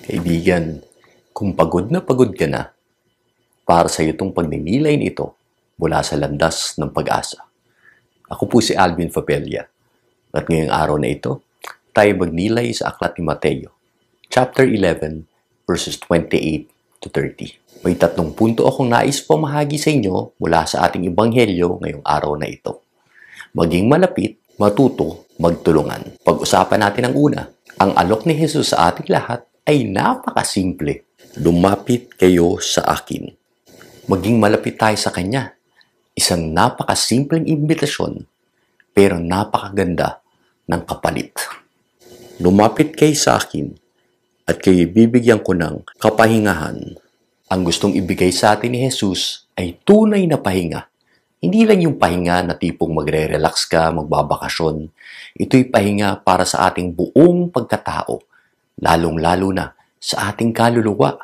Kaibigan, kung pagod ka na, para sa iyo itong pagninilay nito mula sa landas ng pag-asa. Ako po si Alvin Fapella at ngayong araw na ito, tayo magnilay sa aklat ni Mateo, chapter 11, verses 28 to 30. May 3 punto akong nais pamahagi sa inyo mula sa ating ebanghelyo ngayong araw na ito. Maging malapit, matuto, magtulungan. Pag-usapan natin ang una. Ang alok ni Jesus sa ating lahat ay napakasimple. Lumapit kayo sa akin. Maging malapit tayo sa Kanya. Isang napakasimpleng imbitasyon, pero napakaganda ng kapalit. Lumapit kayo sa akin, at kayo bibigyan ko ng kapahingahan. Ang gustong ibigay sa atin ni Jesus ay tunay na pahinga. Hindi lang yung pahinga na tipong magre-relax ka, magbabakasyon. Ito'y pahinga para sa ating buong pagkatao, lalong-lalo na sa ating kaluluwa.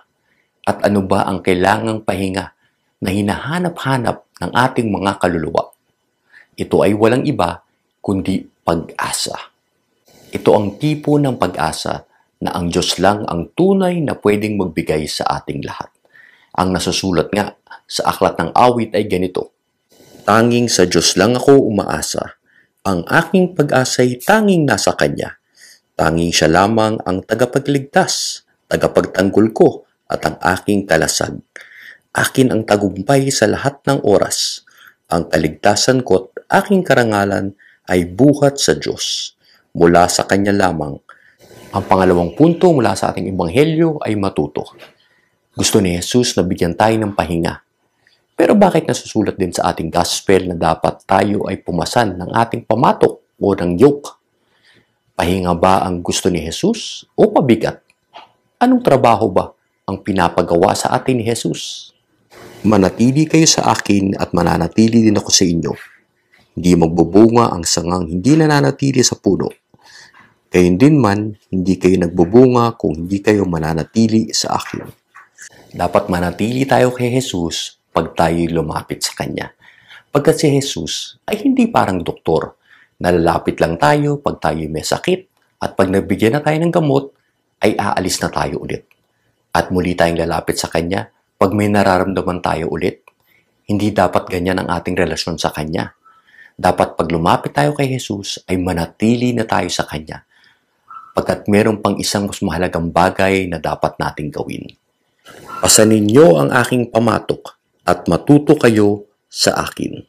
At ano ba ang kailangang pahinga na hinahanap-hanap ng ating mga kaluluwa? Ito ay walang iba kundi pag-asa. Ito ang tipo ng pag-asa na ang Diyos lang ang tunay na pwedeng magbigay sa ating lahat. Ang nasusulat nga sa aklat ng awit ay ganito: tanging sa Diyos lang ako umaasa. Ang aking pag-asa'y tanging nasa Kanya. Tanging Siya lamang ang tagapagligtas, tagapagtanggol ko, at ang aking kalasag. Akin ang tagumpay sa lahat ng oras. Ang kaligtasan ko't aking karangalan ay buhat sa Diyos. Mula sa Kanya lamang. Ang pangalawang punto mula sa ating ebanghelyo ay matuto. Gusto ni Jesus na bigyan tayo ng pahinga. Pero bakit nasusulat din sa ating gospel na dapat tayo ay pumasan ng ating pamatok o ng yoke? Pahinga ba ang gusto ni Jesus o pabigat? Anong trabaho ba ang pinapagawa sa atin ni Jesus? Manatili kayo sa akin at mananatili din ako sa inyo. Hindi magbubunga ang sangang hindi nananatili sa puno. Gayun din man, hindi kayo nagbubunga kung hindi kayo mananatili sa akin. Dapat manatili tayo kay Jesus pag tayo'y lumapit sa Kanya. Pagkat si Jesus ay hindi parang doktor. Nalalapit lang tayo pag tayo'y may sakit at pag nabigyan na tayo ng gamot, ay aalis na tayo ulit. At muli tayong lalapit sa Kanya pag may nararamdaman tayo ulit. Hindi dapat ganyan ang ating relasyon sa Kanya. Dapat pag lumapit tayo kay Jesus ay manatili na tayo sa Kanya. Pagkat meron pang isang mas mahalagang bagay na dapat nating gawin. Pasanin niyo ang aking pamatok at matuto kayo sa akin.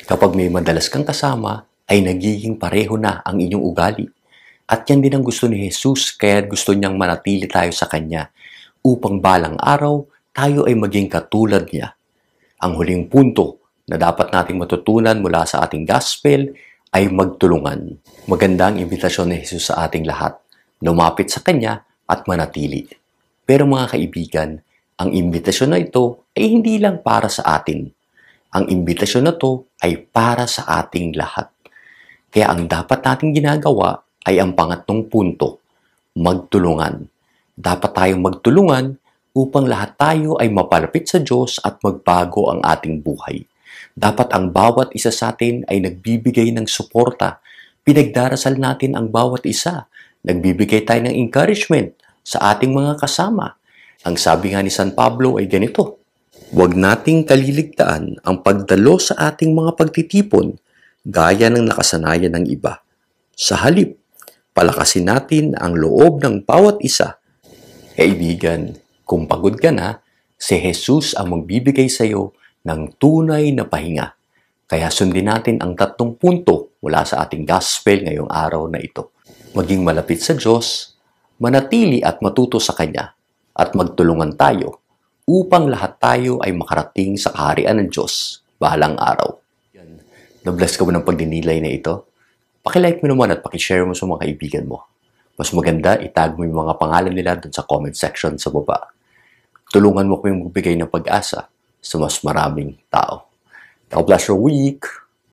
Kapag may madalas kang kasama, ay nagiging pareho na ang inyong ugali. At yan din ang gusto ni Jesus, kaya gusto niyang manatili tayo sa Kanya, upang balang araw, tayo ay maging katulad niya. Ang huling punto na dapat nating matutunan mula sa ating gospel ay magtulungan. Maganda ang imbitasyon ni Jesus sa ating lahat, lumapit sa Kanya at manatili. Pero mga kaibigan, ang imbitasyon na ito ay hindi lang para sa atin. Ang imbitasyon na ito ay para sa ating lahat. Kaya ang dapat nating ginagawa ay ang pangatlong punto, magtulungan. Dapat tayong magtulungan upang lahat tayo ay mapalapit sa Diyos at magbago ang ating buhay. Dapat ang bawat isa sa atin ay nagbibigay ng suporta. Pinagdarasal natin ang bawat isa. Nagbibigay tayo ng encouragement sa ating mga kasama. Ang sabi nga ni San Pablo ay ganito: huwag nating kaliligtaan ang pagdalo sa ating mga pagtitipon gaya ng nakasanayan ng iba. Sa halip, palakasin natin ang loob ng bawat isa. Kaibigan, kung pagod ka na, si Jesus ang magbibigay sa iyo ng tunay na pahinga. Kaya sundin natin ang 3 punto mula sa ating gospel ngayong araw na ito. Maging malapit sa Diyos, manatili at matuto sa Kanya, at magtulungan tayo upang lahat tayo ay makarating sa kaharian ng Diyos balang araw. Na-bless ka ba ng pagdinilay na ito? Pakilike mo naman at pakishare mo sa mga kaibigan mo. Mas maganda, itag mo yung mga pangalan nila dun sa comment section sa baba. Tulungan mo kami magbigay ng pag-asa sa mas maraming tao. God bless your week!